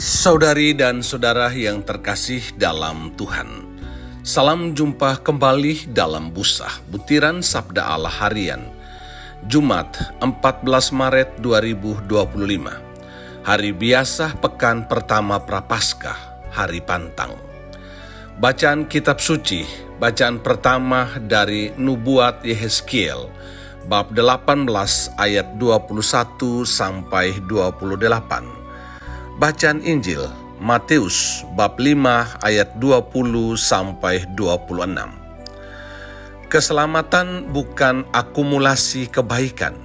Saudari dan saudara yang terkasih dalam Tuhan, salam jumpa kembali dalam Busah, Butiran Sabda Allah Harian, Jumat 14 Maret 2025, hari biasa pekan pertama Prapaskah, hari Pantang. Bacaan kitab suci, bacaan pertama dari Nubuat Yehezkiel, bab 18 ayat 21 sampai 28. Bacaan Injil Matius bab 5 ayat 20 sampai 26. Keselamatan bukan akumulasi kebaikan,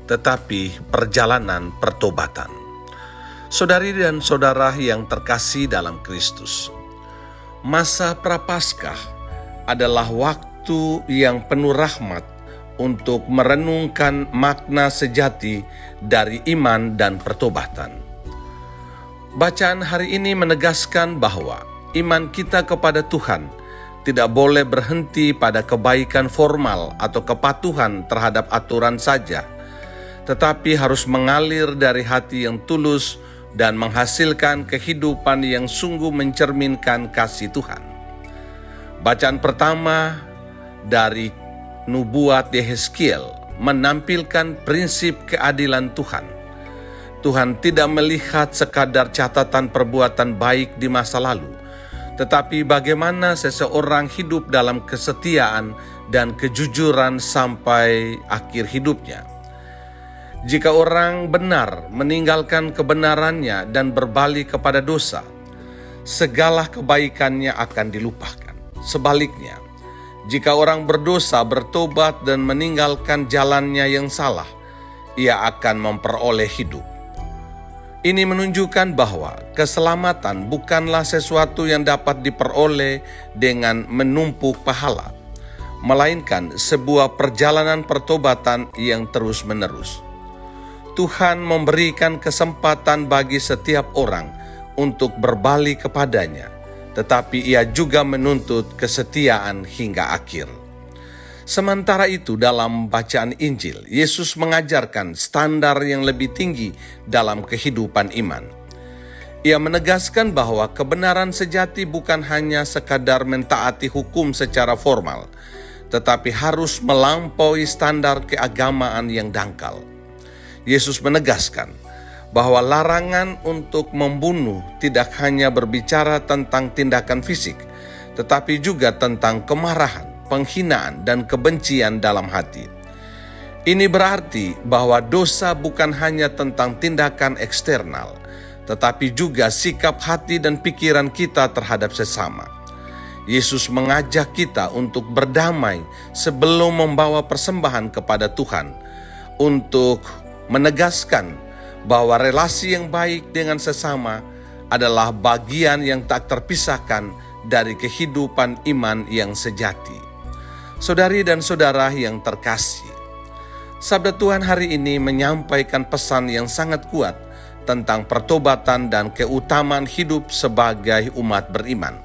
tetapi perjalanan pertobatan. Saudari dan saudara yang terkasih dalam Kristus, masa Prapaskah adalah waktu yang penuh rahmat untuk merenungkan makna sejati dari iman dan pertobatan. Bacaan hari ini menegaskan bahwa iman kita kepada Tuhan tidak boleh berhenti pada kebaikan formal atau kepatuhan terhadap aturan saja, tetapi harus mengalir dari hati yang tulus dan menghasilkan kehidupan yang sungguh mencerminkan kasih Tuhan. Bacaan pertama dari Nubuat Yehezkiel menampilkan prinsip keadilan Tuhan. Tuhan tidak melihat sekadar catatan perbuatan baik di masa lalu, tetapi bagaimana seseorang hidup dalam kesetiaan dan kejujuran sampai akhir hidupnya. Jika orang benar meninggalkan kebenarannya dan berbalik kepada dosa, segala kebaikannya akan dilupakan. Sebaliknya, jika orang berdosa bertobat dan meninggalkan jalannya yang salah, ia akan memperoleh hidup. Ini menunjukkan bahwa keselamatan bukanlah sesuatu yang dapat diperoleh dengan menumpuk pahala, melainkan sebuah perjalanan pertobatan yang terus-menerus. Tuhan memberikan kesempatan bagi setiap orang untuk berbalik kepadanya, tetapi Ia juga menuntut kesetiaan hingga akhir. Sementara itu, dalam bacaan Injil, Yesus mengajarkan standar yang lebih tinggi dalam kehidupan iman. Ia menegaskan bahwa kebenaran sejati bukan hanya sekadar mentaati hukum secara formal, tetapi harus melampaui standar keagamaan yang dangkal. Yesus menegaskan bahwa larangan untuk membunuh tidak hanya berbicara tentang tindakan fisik, tetapi juga tentang kemarahan, penghinaan, dan kebencian dalam hati. Ini berarti bahwa dosa bukan hanya tentang tindakan eksternal, tetapi juga sikap hati dan pikiran kita terhadap sesama. Yesus mengajak kita untuk berdamai sebelum membawa persembahan kepada Tuhan, untuk menegaskan bahwa relasi yang baik dengan sesama adalah bagian yang tak terpisahkan dari kehidupan iman yang sejati. Saudari dan saudara yang terkasih, sabda Tuhan hari ini menyampaikan pesan yang sangat kuat tentang pertobatan dan keutamaan hidup sebagai umat beriman.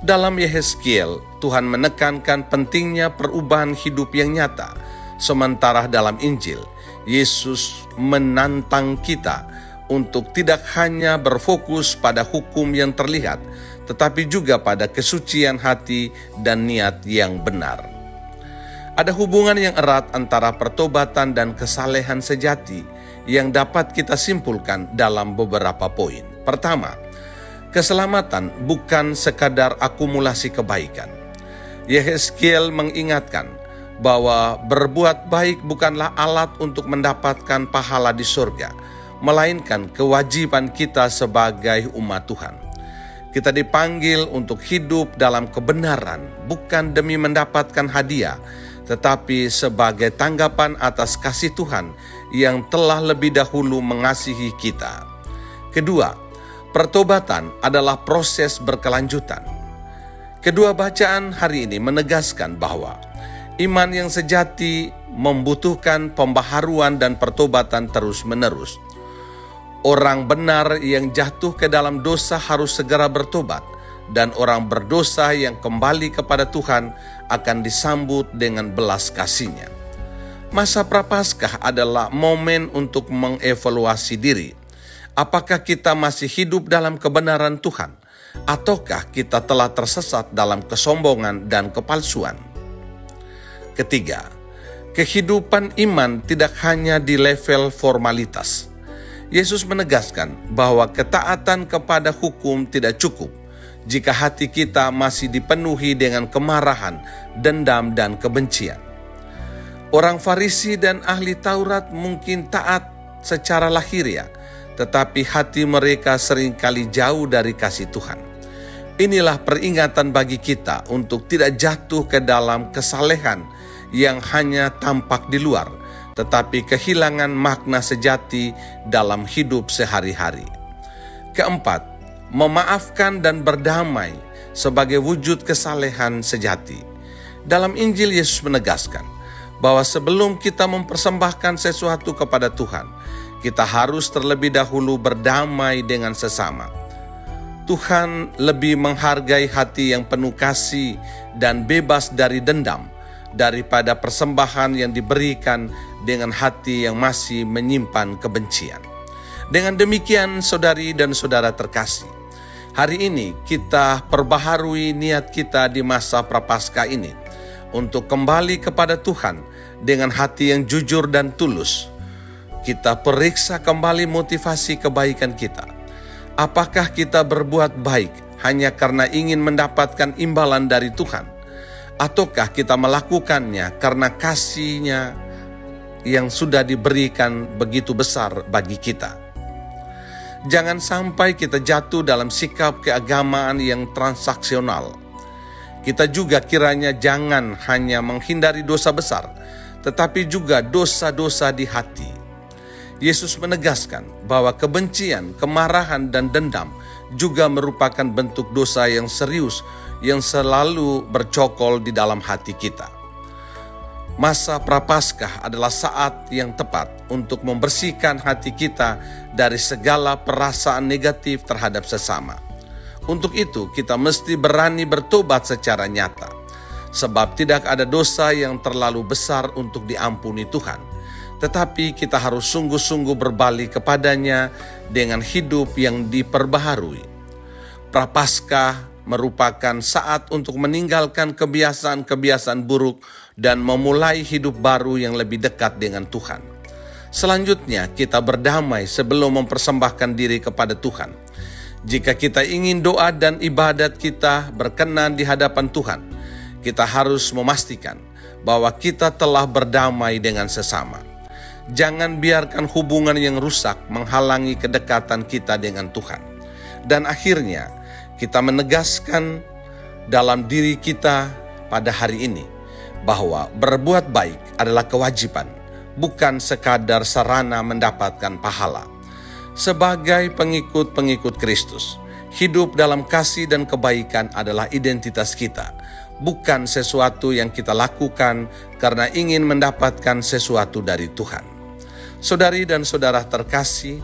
Dalam Yehezkiel, Tuhan menekankan pentingnya perubahan hidup yang nyata, sementara dalam Injil, Yesus menantang kita untuk tidak hanya berfokus pada hukum yang terlihat, tetapi juga pada kesucian hati dan niat yang benar. Ada hubungan yang erat antara pertobatan dan kesalehan sejati yang dapat kita simpulkan dalam beberapa poin. Pertama, keselamatan bukan sekadar akumulasi kebaikan. Yehezkiel mengingatkan bahwa berbuat baik bukanlah alat untuk mendapatkan pahala di surga, melainkan kewajiban kita sebagai umat Tuhan. Kita dipanggil untuk hidup dalam kebenaran, bukan demi mendapatkan hadiah, tetapi sebagai tanggapan atas kasih Tuhan yang telah lebih dahulu mengasihi kita. Kedua, pertobatan adalah proses berkelanjutan. Kedua bacaan hari ini menegaskan bahwa iman yang sejati membutuhkan pembaharuan dan pertobatan terus-menerus. Orang benar yang jatuh ke dalam dosa harus segera bertobat, dan orang berdosa yang kembali kepada Tuhan akan disambut dengan belas kasih-Nya. Masa Prapaskah adalah momen untuk mengevaluasi diri. Apakah kita masih hidup dalam kebenaran Tuhan, ataukah kita telah tersesat dalam kesombongan dan kepalsuan? Ketiga, kehidupan iman tidak hanya di level formalitas. Yesus menegaskan bahwa ketaatan kepada hukum tidak cukup jika hati kita masih dipenuhi dengan kemarahan, dendam, dan kebencian. Orang Farisi dan ahli Taurat mungkin taat secara lahiriah, tetapi hati mereka seringkali jauh dari kasih Tuhan. Inilah peringatan bagi kita untuk tidak jatuh ke dalam kesalehan yang hanya tampak di luar, tetapi kehilangan makna sejati dalam hidup sehari-hari. Keempat, memaafkan dan berdamai sebagai wujud kesalehan sejati. Dalam Injil, Yesus menegaskan bahwa sebelum kita mempersembahkan sesuatu kepada Tuhan, kita harus terlebih dahulu berdamai dengan sesama. Tuhan lebih menghargai hati yang penuh kasih dan bebas dari dendam daripada persembahan yang diberikan dengan hati yang masih menyimpan kebencian. Dengan demikian, saudari dan saudara terkasih, hari ini kita perbaharui niat kita di masa Prapaskah ini untuk kembali kepada Tuhan dengan hati yang jujur dan tulus. Kita periksa kembali motivasi kebaikan kita. Apakah kita berbuat baik hanya karena ingin mendapatkan imbalan dari Tuhan? Ataukah kita melakukannya karena kasih-Nya yang sudah diberikan begitu besar bagi kita? Jangan sampai kita jatuh dalam sikap keagamaan yang transaksional. Kita juga kiranya jangan hanya menghindari dosa besar, tetapi juga dosa-dosa di hati. Yesus menegaskan bahwa kebencian, kemarahan, dan dendam juga merupakan bentuk dosa yang serius yang selalu bercokol di dalam hati kita. Masa Prapaskah adalah saat yang tepat untuk membersihkan hati kita dari segala perasaan negatif terhadap sesama. Untuk itu, kita mesti berani bertobat secara nyata, sebab tidak ada dosa yang terlalu besar untuk diampuni Tuhan. Tetapi kita harus sungguh-sungguh berbalik kepadanya dengan hidup yang diperbaharui. Prapaskah merupakan saat untuk meninggalkan kebiasaan-kebiasaan buruk dan memulai hidup baru yang lebih dekat dengan Tuhan. Selanjutnya, kita berdamai sebelum mempersembahkan diri kepada Tuhan. Jika kita ingin doa dan ibadat kita berkenan di hadapan Tuhan, kita harus memastikan bahwa kita telah berdamai dengan sesama. Jangan biarkan hubungan yang rusak menghalangi kedekatan kita dengan Tuhan. Dan akhirnya, kita menegaskan dalam diri kita pada hari ini bahwa berbuat baik adalah kewajiban, bukan sekadar sarana mendapatkan pahala. Sebagai pengikut-pengikut Kristus, hidup dalam kasih dan kebaikan adalah identitas kita, bukan sesuatu yang kita lakukan karena ingin mendapatkan sesuatu dari Tuhan. Saudari dan saudara terkasih,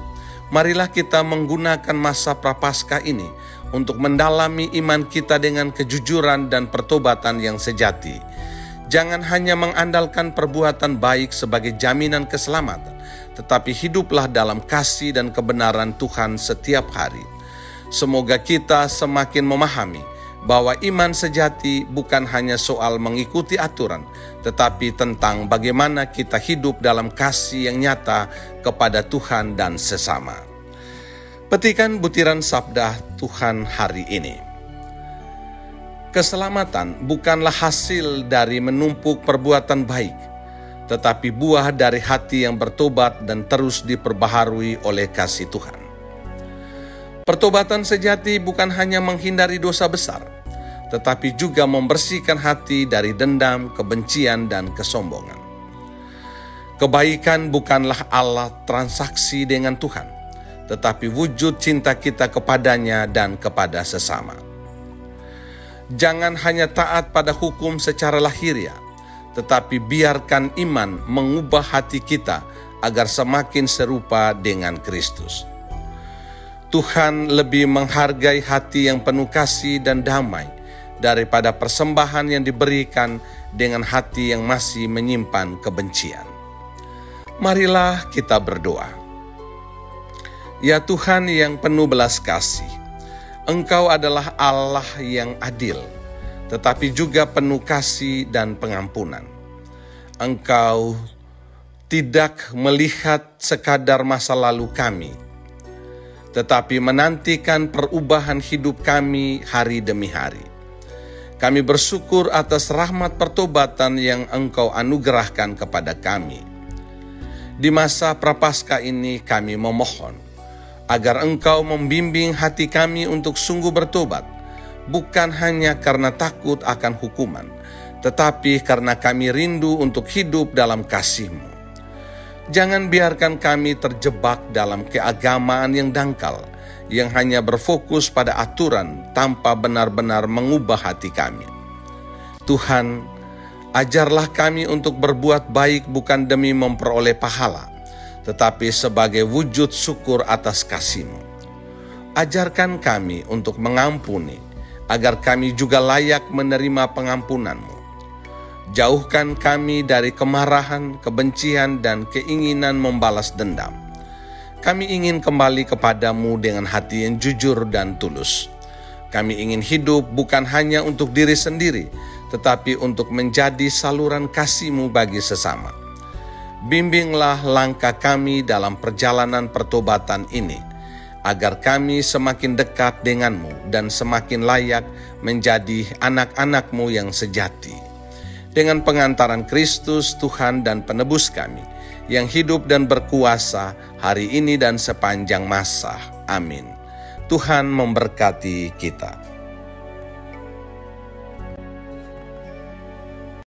marilah kita menggunakan masa Prapaskah ini untuk mendalami iman kita dengan kejujuran dan pertobatan yang sejati. Jangan hanya mengandalkan perbuatan baik sebagai jaminan keselamatan, tetapi hiduplah dalam kasih dan kebenaran Tuhan setiap hari. Semoga kita semakin memahami bahwa iman sejati bukan hanya soal mengikuti aturan, tetapi tentang bagaimana kita hidup dalam kasih yang nyata kepada Tuhan dan sesama. Petikan butiran sabda Tuhan hari ini. Keselamatan bukanlah hasil dari menumpuk perbuatan baik, tetapi buah dari hati yang bertobat dan terus diperbaharui oleh kasih Tuhan. Pertobatan sejati bukan hanya menghindari dosa besar, tetapi juga membersihkan hati dari dendam, kebencian, dan kesombongan. Kebaikan bukanlah alat transaksi dengan Tuhan, tetapi wujud cinta kita kepadanya dan kepada sesama. Jangan hanya taat pada hukum secara lahiriah, tetapi biarkan iman mengubah hati kita agar semakin serupa dengan Kristus. Tuhan lebih menghargai hati yang penuh kasih dan damai daripada persembahan yang diberikan dengan hati yang masih menyimpan kebencian. Marilah kita berdoa. Ya Tuhan yang penuh belas kasih, Engkau adalah Allah yang adil, tetapi juga penuh kasih dan pengampunan. Engkau tidak melihat sekadar masa lalu kami, tetapi menantikan perubahan hidup kami hari demi hari. Kami bersyukur atas rahmat pertobatan yang Engkau anugerahkan kepada kami. Di masa Prapaskah ini kami memohon agar Engkau membimbing hati kami untuk sungguh bertobat, bukan hanya karena takut akan hukuman, tetapi karena kami rindu untuk hidup dalam kasih-Mu. Jangan biarkan kami terjebak dalam keagamaan yang dangkal, yang hanya berfokus pada aturan tanpa benar-benar mengubah hati kami. Tuhan, ajarlah kami untuk berbuat baik bukan demi memperoleh pahala, tetapi sebagai wujud syukur atas kasih-Mu. Ajarkan kami untuk mengampuni, agar kami juga layak menerima pengampunan-Mu. Jauhkan kami dari kemarahan, kebencian, dan keinginan membalas dendam. Kami ingin kembali kepadamu dengan hati yang jujur dan tulus. Kami ingin hidup bukan hanya untuk diri sendiri, tetapi untuk menjadi saluran kasih-Mu bagi sesama. Bimbinglah langkah kami dalam perjalanan pertobatan ini, agar kami semakin dekat denganmu dan semakin layak menjadi anak-anak-Mu yang sejati. Dengan pengantaran Kristus, Tuhan dan Penebus kami, yang hidup dan berkuasa hari ini dan sepanjang masa. Amin. Tuhan memberkati kita.